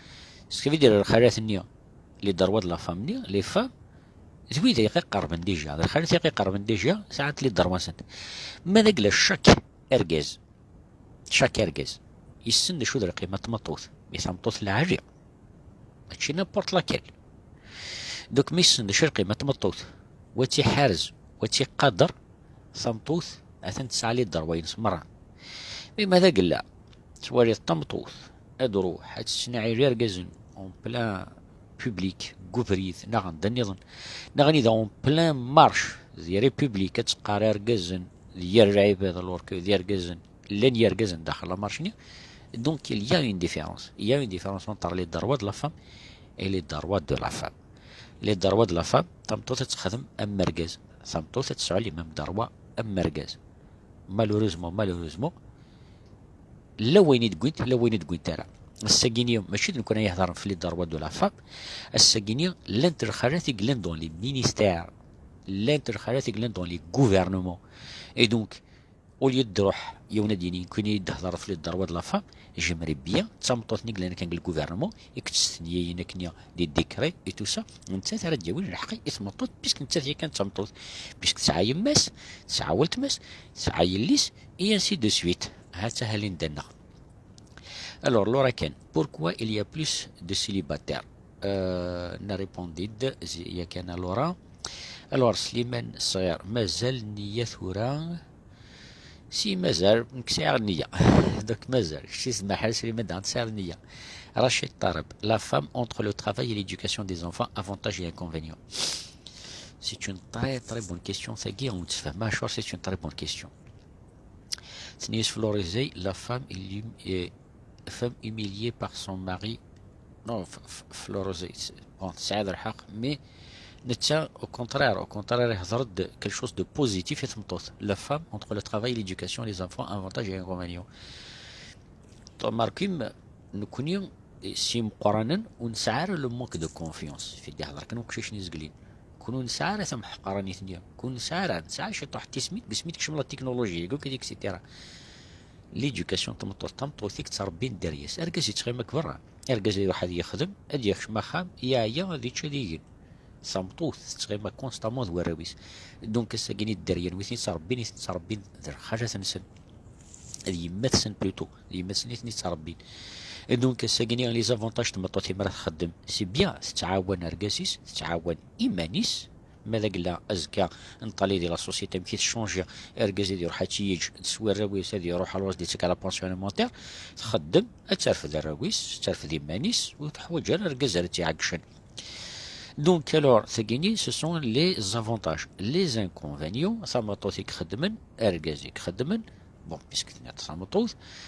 سكيفي دير الخالات النية لي دروات لا فام نية لي فام زويدة يقي قربن ديجا الخالات يقي قربن ديجا ساعات لي درواسن ماذا قلا شاك إرجاز شاك إرجاز يسن شو در قيمة مطوث بيسا مطوث العاجع ماشي نابورت لاكيل دوك ميسن شو قيمة مطوث وتي حارز وتي قادر ثمطوث أثن تسعى لي دروين مرة ماذا قلا توالي الطمطوث ادرو حتى تسنعي غير قزن اون بلان بوبليك كوفريث نغن دنيظن نغني ذا اون بلان مارش ذي ريبوبليك تسقارير قزن ذير عيباد الورك ذير قزن لن يرقزن داخل مارشني. دونك il y a une différence. Il y a une différence entre les droits de la femme et les droits de la femme. Les droits de la femme طمطوث تخدم ام مرقز طمطوث تسعلي مم دروا ام مرقز مالوريزمون لا وين تقوين ترى السجينية ماشي نكون يهضر في لي دروات دو لا فام. السجينية لن ترخراتي قلن دون لي مينيستير لن ترخراتي قلن دون لي غوفرنمون اي دونك اوليو تروح يونا ديني كون يهضر في لي دروات دو لا فام جيمري بيان تسامطوثني قلنا كان الغوفرنمون يكتستني ينكنيا دي ديكري اي تو سا انت ترى تجاوز الحقي اسمطوط بيسك انت هي كانت تسامطوث بيسك تسعى يماس تسعى ولتماس تسعى يليس اي انسي دو سويت. Alors, Laura Ken, pourquoi il y a plus de célibataires? n'a répondu il y a qu'un Laura. Alors, Slimane Sayer, Mazel Niyathura. Si Mazel, Ksar Niya. Donc, Mazel, Chis Mahal Slimane Dansar Niya. Rachid Tarab, la femme entre le travail et l'éducation des enfants, avantages et inconvénients. C'est une très très bonne question. C'est une très bonne question. Tnies Florizé, la femme humiliée par son mari. Non, Florizé, bon, c'est le haq, mais au contraire, il quelque chose de positif. La femme entre le travail et l'éducation des enfants, avantages et inconvénients. Markim, nous connaissons si مقارنة ونسعر le manque de confiance في الدهر كانوا كشيش نزقلين كونوا نسعر ثم حقراني ثنيا كون نسعر شي طاح تسميت بسميتك شمل التكنولوجيا يقول كذيك سيتيرا ليدوكاسيون تمطوطيك تربي ندريس اركز يتخيمك برا اركز يروح هذا يخدم هذا يخدم خام يا هذيك هذيك صمطوث تخيمك كونستامون ذوراويس دونك ساكيني الدريان ويثني تربين در حاجه تنسن هذه يمثسن بلوتو يمثسن يثني تربين دونك ساكيني لي زافونتاج تمطوطي مرا تخدم سي بيان تتعاون اركاسيس تتعاون ايمانيس ماذا قلنا ازكى نطالي ديال لا سوسيتي كي تشونجي اركاز يروح تيج تسوي الراويس هذه يروح على الواش ديالك على بونسيونيمونتير تخدم ترفد الراويس ترفد ايمانيس وتحوج اركاز تيعكشن دونك الور ثقيني سو سون لي زافونتاج لي زانكونفينيون ثمطوثيك خدمن اركازيك خدمن بون بيسك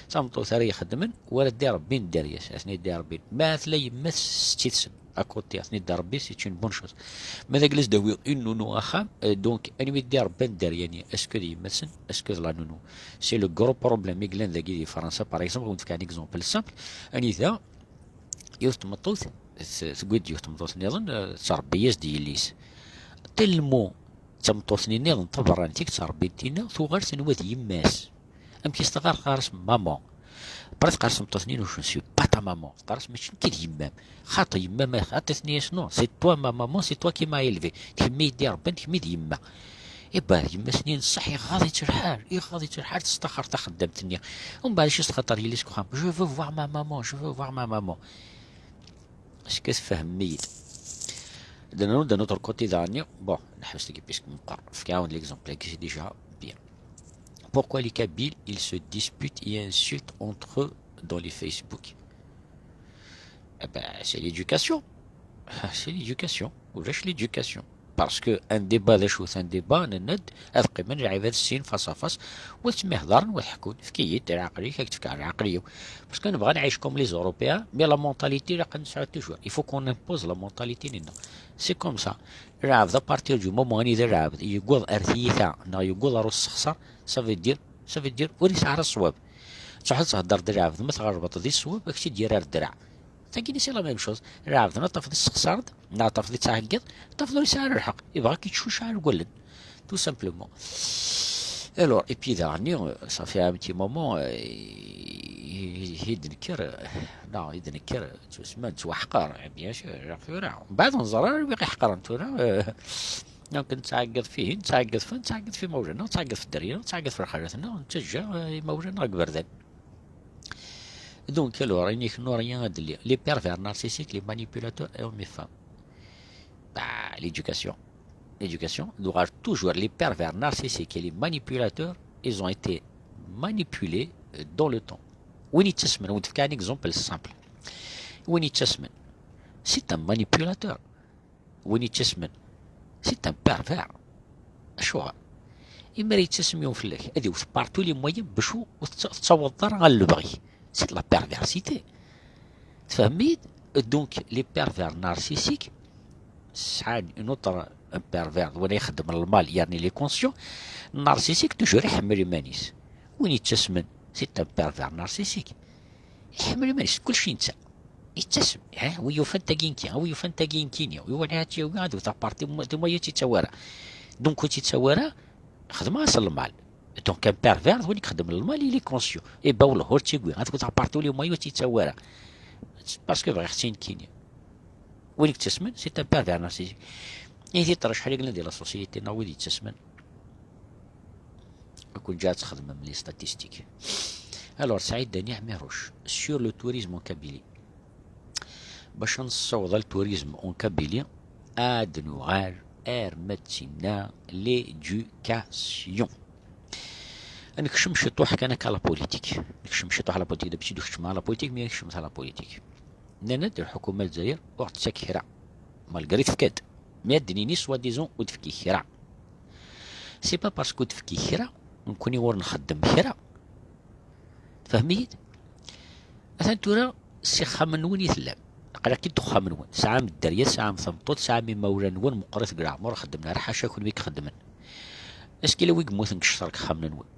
ثمطوث راه يخدمن ولا دير بين دارياس اثني دير بين ما تلاي مس ستيتسن اكوتي اثني دار بي سي اون بون شوز ماذا جلس داوي انو نو اخام دونك اني دير بين دارياني اسكو دي يمسن اسكو لا نونو سي لو غرو بروبليم يقلن ذاكي دي فرنسا باغ اكزومبل نفك ان اكزومبل سامبل اني ذا يوثمطوث ثقود يوثمطوث نظن تربياس دياليس تلمو تمطوثني نظن طبرانتيك تربيتينا ثوغار سنوات يماس ام كيستغار قارس مامون بريس قارس مطوثنين وش نسيو با تا مامون قارس ماشي كي يمام خاطر يمام خاطثني شنو سي توا ما مامون سي توا كي ما يلفي كمي يدير بنت كمي يما يبا يما سنين صحي غادي ترحال غادي ترحال تستخر تخدمتني ومن بعد شي خاطر يلي سكو جو فو فوار ما مامون جو فو فوار ما مامون اش كتفهم ميت d'un autre côté dernier bon نحبس لك بيسك نقرا في كاون ليكزومبل كي ديجا بيان. Pourquoi les Kabyles, ils se disputent et insultent entre eux dans les Facebook? Eh ben, c'est l'éducation. C'est l'éducation. Ou l'éducation. Parce que un débat un débat نند أذكر من عباد السين فاس فاس وتسمي هضرن ويحكون في كيت العقلية كيف تفكر العقلية بس كان نبغى نعيش كوم لي زوروبيان مي لا مونتاليتي راك نسعى توجور يفو كون امبوز لا مونتاليتي لنا سي كوم سا العابد بارتير دو مومون اني العابد يقول ارثيثا نا يقول روس خسر سافي دير وريس على الصواب تحط تهضر العابد ما تغربط ذي الصواب كشي دير الدرع تاكيني سي لا ميم شوز العابد نطف السخسارد نطف تعقد طفلو يسعر الحق يبغى كي تشوف شعر قولن تو سامبلومون الور اي بي دارني صافي ان بتي مومون يدنكر لا يدنكر تسمى توحقر بيان سور فورا بعد نزرار بقى يحقر انتونا يمكن تعقد فيه تعقد في موجنا تعقد في الدريه تعقد في رخالتنا نتجا موجنا قبردان Donc alors, il n'y a rien à dire. Les pervers narcissiques, les manipulateurs et hommes et femmes. Bah, l'éducation. L'éducation. Donc, toujours les pervers narcissiques et les manipulateurs, ils ont été manipulés dans le temps. Winnie Chessman, on te fait un exemple simple. Winnie Chessman, c'est un manipulateur. Winnie Chessman, c'est un pervers. شو يمري تسميون في الله هذه وثبارتو لي موين بشو وتصوضر على اللي بغي سي لا بيرفيرسيتي تفهميت دونك لي بيرفير نارسيسيك شحال اون اوتر بيرفير ولا يخدم المال يعني لي كونسيون نارسيسيك توجور يحمل يمانيس وين يتسمن سي ان بيرفير نارسيسيك يحمل يمانيس كلشي نتا يتسم ويوفن تاكينكي ويوفن تاكينكيني ويوالاتي وقعدو تابارتي مويا تيتسوارا دونك تيتسوارا خدمة أصل المال دونك ان بيرفير هو اللي يخدم المال اللي كونسيو اي باول هور تيقوي غتكون تعبرتو لي مويا تيتسوارا باسكو بغي ختين كينيا وين تسمن سي ان بيرفير نارسيسيك يدي طرا شحال قلنا ديال لا سوسيتي ناوي دي تسمن كون جات تخدم من لي ستاتيستيك الور سعيد داني عميروش سور لو توريزم اون كابيلي باش نصوض التوريزم اون كابيلي ادنوغال ارمتسينا ليدوكاسيون نكشم شطوح كان كالا بوليتيك نكشم شطوح على بوليتيك باش يدخل على بوليتيك مي نكشم على بوليتيك نانا الحكومه الجزائر وقت سكيرا مالغري تفكاد ما دنيني سوا ديزون ودفكي خيرا سي با باسكو تفكي خيرا نكوني ور نخدم خيرا فهميت مثلا تورا سي خامن وين يثلم قال كي تخا من وين ساعه من الدريه ساعه من ثمطوط ساعه من موران وين مقرث كاع مور خدمنا راه حاشا كون بيك خدمن اسكي لو يقموث نكشرك خامن وين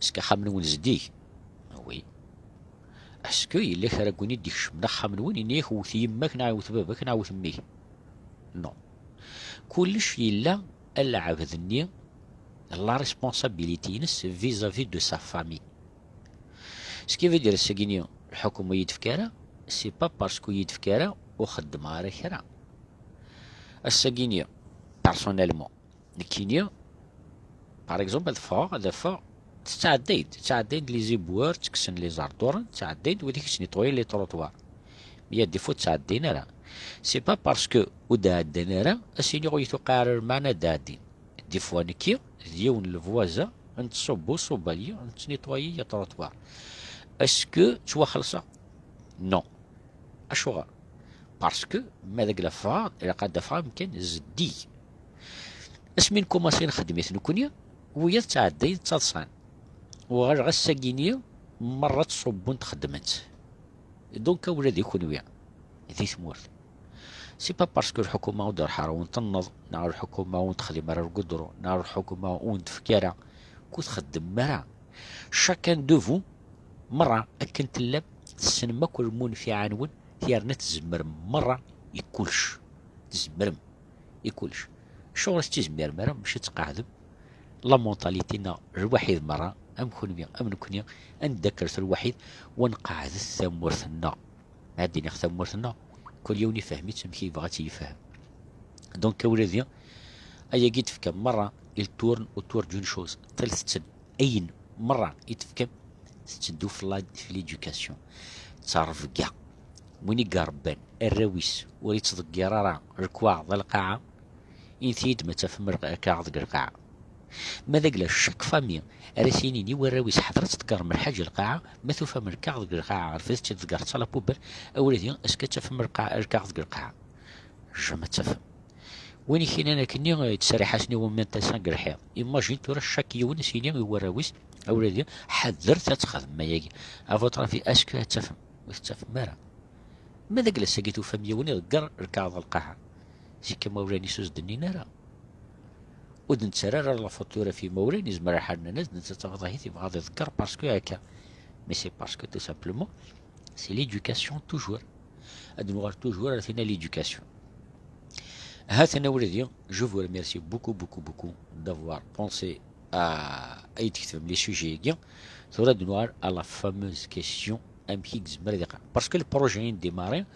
اسكي خامن وين زديك وي اسكو الا خرجوني ديك شمنا خامن وين ينيخ وث يماك نعاوث باباك نعاوث ميه نو كلش الا العب ذني la responsabilité ينس vis-à-vis de sa famille. Ce qui veut dire الساقيني الحكومة يدفكارا سي با باسكو يدفكارا وخدمها راه كرا. الساقيني بيرسونيلمون نكينيا باغ اكزومبل هذا فا تعديد لي زيبوار تكسن لي زاردور تعديد وديك تنيطوي لي تروطوار يا ديفو تعدينا راه سي با باسكو ودا عدنا راه اسيني غويتو قارر معنا دادين دي فوا نكي ديون الفوازا نتصبو صوباليا نتنيطوي يا تروطوار اسكو توا خلصا نو اشوغا باسكو ماذاك لافا الا قاد فا يمكن زدي اسمين كوماسي نخدميت نكونيا ويا تعدي تصان وغير غساكينيا مرة تصبون تخدمت دونك ولادي يكون ويا ذي ثمورت سي با باسكو الحكومة ودار حارة ونتنض نار الحكومة ونتخلي مرة القدرو نار الحكومة ونتفكارا كو تخدم مرة شاكان دو فو مرة أكن تلاب تسنما كل مون في عنون تيارنا تزمر مرة يكولش تزمرم يكولش شغل تزمر مرة مش تقعدم لا مونطاليتينا الوحيد مرة أم كونيا أم نكونيا أنذكرت الوحيد ونقعد ثمورثنا هادي ثمورثنا كل يوم يفهمي تمكي بغات يفهم دونك ولادي أيا قيت في كم مرة التورن وتور دون شوز ثلاثة أين مرة يتفكم تدو في ليدوكاسيون تعرف كاع وين يقربان الراويس وريت صدق راه ركواع ذا القاعة ينثيد ما تفهم كاع ذا القاعة ماذا قلا شاك فامي راسينيني وراويس حضرت تقار من حاجة القاعة ما تفهم ركاع ذا القاعة عرفت تقار تصلا بوبر أولادي اسكا تفهم ركاع ذا القاعة جا تفهم وين كاين انا كني يتساري حاسني ومن تسان قرحيا ايماجين تورا الشاك يون سيني وراويس أولادي حذرت تخدم ما يجي افوترا في اسكو تفهم وتفهم مارا ماذا قلا ساقيتو فامي وني ذكر ركاع ذا القاعة زي كما وراني سوز دنينا راه ودن تسرر لا فاتوره في مورين يزمر حالنا ناس نتتغضى هيثي بغاض يذكر باسكو هكا مي سي باسكو تو سامبلومون سي ليدوكاسيون توجور ادنوار توجور راه ليدوكاسيون هاتنا ولدي جو فو ريميرسي بوكو d'avoir pensé à يتكتب لي سوجي كاع ثورا دنوار à la fameuse question ام كي زمر دقيقه باسكو البروجي ديماري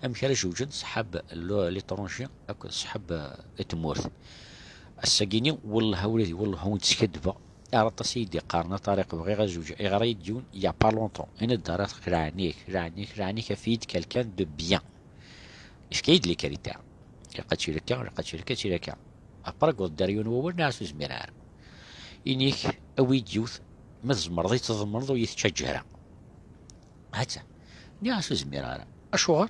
ام كي جوجن صحاب ليترونجي اكو صحاب تمورث الساقيني والله ولدي والله هون تكذبه عرفت سيدي قارنا طريق بغي زوج غير يديون يا با لونطون انا الدارات رانيك فيد كالكان دو بيان اش كايد لي كاريتير لقات لك ابرا قول داريون هو الناس زميرار انيك اويد يوث ما زمرضي تضمرض يتشجر هاتا ناس زميرار اشوار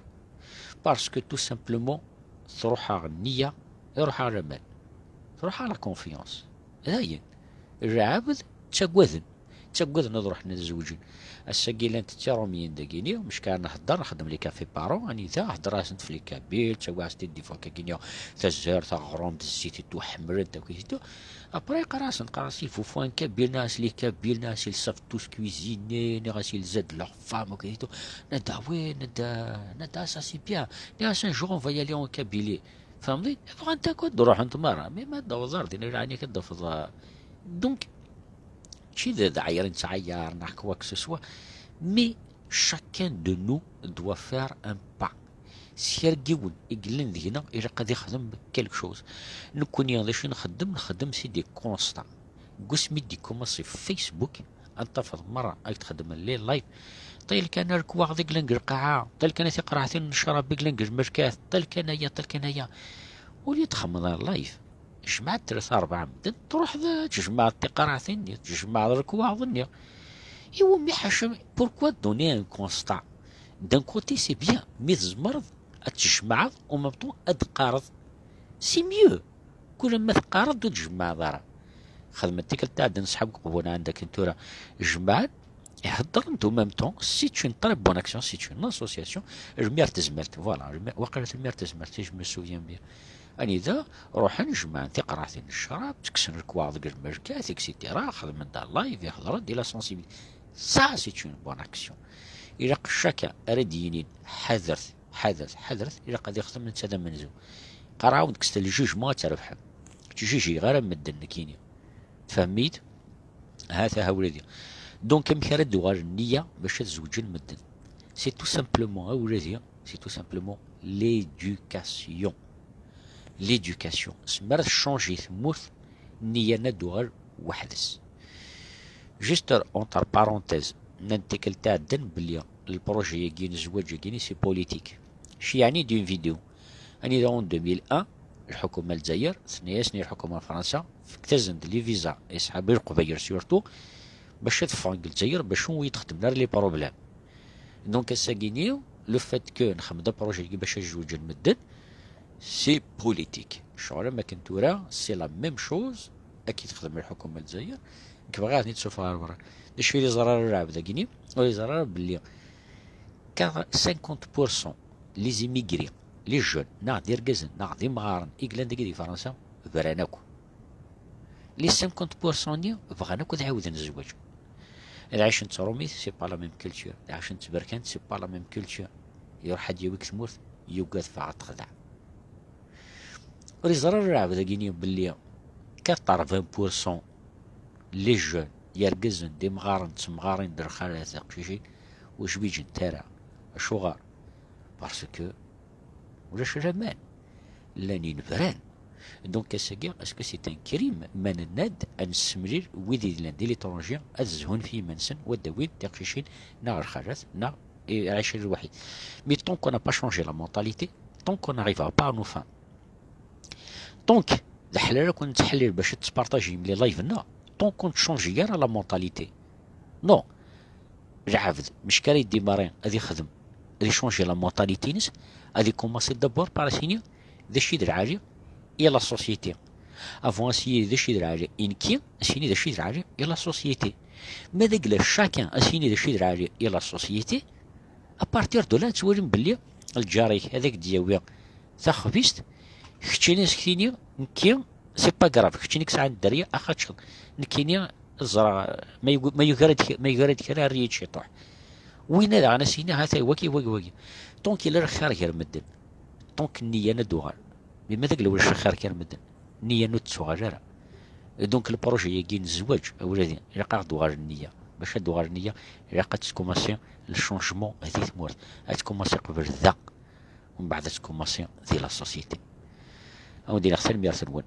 باسكو تو سامبلومون تروح على النيه يروح على المال تروح على كونفيونس هاين العابد تقوذن نروح نتزوجين الساقيلان تتاروميين داكينيو مش كان نهضر نخدم لي كافي بارو اني ذا هضر راسنت في لي كابيل تواعس تدي فوا كاكينيو تزهر تغروم تزيتي تو حمرت داكيتو ابري قراسن قراسي فوفوان كابيل ناس لي كابيل ناس يلصف توس كويزيني نغاسي زاد لا فام وكيتو ندا وين ندا سا سي بيان ناس ان جور اون فاي الي اون كابيلي فهمتي بغا انت كنت تروح انت مرة مي ما دوزار دينا راني كدفض دونك شي ذا عيار نتعير نحكوا كسوسوا مي شاكان دو نو دوا فير ان با سيرقيون يقلن ذينا إلا قد يخدم كالك شوز نكون يغضيش نخدم سيدي كونستا قسمي دي كوماسي في فيسبوك انتفض مرة اي تخدم الليل لايف طيل كان ركوا غضي قلنقر قاعة طيل كان يقرا ثين نشرب بقلنقر مركاث طيل كان هيا ولي تخمض اللايف جمعت 3-4 مدن تروح ذا تجمع تقرا ثين تجمع ركوا ظنيا ايوا مي حاشا بوركوا دوني ان كونستا دان كوتي سي بيان مي تزمرض تجمع ومبطو ادقارض سي ميو كل ما تقارض تجمع ضرا خدمتك تاع نسحب قبونا عندك انتورا جماعات يهضر انتو ميم طون سي اون تري بون اكسيون سي اون اسوسياسيون المير تزمرت فوالا وقالت المير تزمرت جو مي سوفيان بيان اني ذا روح نجمع تقرا ثين الشراب تكسر الكواض المركات اكسيتيرا خدم من دا اللايف يهضر دي لا سونسيبيليتي سا سي اون بون اكسيون الى قشاكا اردينين حذرت الى قد يخدم من تادا منزو قراو ديك الجوجمون تربحهم تجيجي غير مدن كينيا تفهميت؟ هذا هو ولادي. دونك كم كان دوار النية باش تزوج المدن. سي تو سامبلومون ولادي، سي تو سامبلومون ليدوكاسيون. ليدوكاسيون سمار شونجي ثموث النية ندوار وحدس. جيست اونتر بارونتيز ننتقل تاع الدن بلي البروجي يجيني الزواج يجيني سي بوليتيك. شي يعني دون فيديو اني دون 2001 الحكومة الجزائر ثنيا سني الحكومة فرنسا اكتزند لي فيزا يسحب القبير سورتو باش تفانق الجزائر باش هو يتخدم لنا لي بروبليم. دونك ساكينيو لو فات كو نخدم دا بروجي باش نزوج المدن سي بوليتيك. شغل ما كنت ورا سي لا ميم شوز اكيد تخدم الحكومة الجزائر كبغا غادي تشوفها برا. شويه لي زرار الرعب ذاكيني ولي زرار بلي 50% لي زيميغري لي جون ناضي رقزن ناضي مغارن إيكلان ديك دي فرنسا فراناكو. لي 50% ني بغاناكو تعاود نزواج. العيش نتا روميت سي با لا ميم كولتور، العيش نتا بركانت سي با لا ميم كولتور. يروح حد يويك ثمورث يوقات فاعل تخدع. ولي زرار الرعب ذاكيني بلي 80% لي جون يرقزن دي مغارن تمغارين در خالات قشيشي واش بيجن تارا الشغار باسكو ولاش رمان لاني نفران. دونك اساكي اسكو سي ان كريم من الناد ان السمرير ويدي دي ليترونجيا ازهون في منسن وداوين تقشيشين نا الخالات نا عايشين الوحيد. مي طون كون با شونجي لا مونتاليتي طون كون ناريفا با نو فان دونك الحلال كون تحلل باش تبارطاجي ملي لايفنا طون كون تشونجي كاع لا مونتاليتي نو العافد مش كاري ديمارين غادي يخدم غادي يشونجي لا مونتاليتي نس غادي كوماسي دابور بار سيني ذا الشي يدير عاجي إلى لا سوسيتي افون سيني ذا الشي يدير عاجي انكي سيني ذا الشي يدير عاجي إلى لا سوسيتي. ماذا قلا شاكان اسيني ذا الشي يدير عاجي إلى لا سوسيتي ابارتير دو لا تولم بلي الجاري هذاك دياويا تا خفيست كتشيني سكتيني نكي سي با كراف كتشيني كسعة الدريه اخاتش نكيني الزرع ما يقرد كرا ريت شطوح وين هذا انا سينا هذا وكي دونك الا خير غير مدن دونك النيه ندوغال بماذا قالوا واش خير غير مدن النيه نتسوغا. دونك البروجي يجي الزواج اولادي الا قاعد دوغال النيه باش دوغال النيه الا قد تكوماسي الشونجمون هذه ثمورت تكوماسي قبل ذا ومن بعد تكوماسي ذي لا سوسيتي او دي احسن ميرسن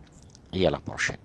هي لا بروشين.